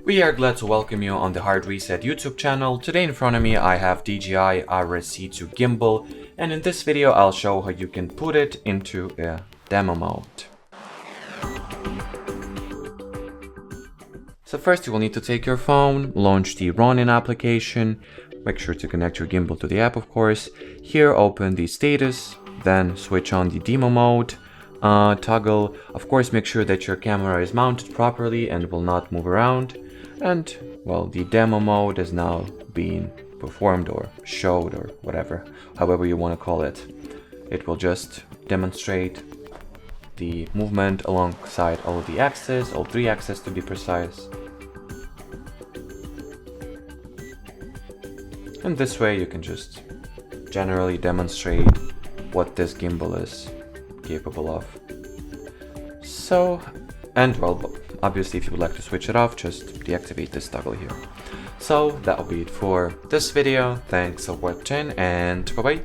We are glad to welcome you on the Hard Reset YouTube channel. Today in front of me I have DJI RSC 2 Gimbal, and in this video I'll show how you can put it into a demo mode. So first you will need to take your phone, launch the Ronin application, make sure to connect your gimbal to the app of course. Here open the status, then switch on the demo mode. Toggle, of course make sure that your camera is mounted properly and will not move around. And well, the demo mode is now being performed or showed or whatever, however you want to call it. It will just demonstrate the movement alongside all of the axes, all three axes to be precise. And this way you can just generally demonstrate what this gimbal is capable of. So, and well, obviously if you would like to switch it off, just deactivate this toggle here. So that'll be it for this video. Thanks for watching and bye bye.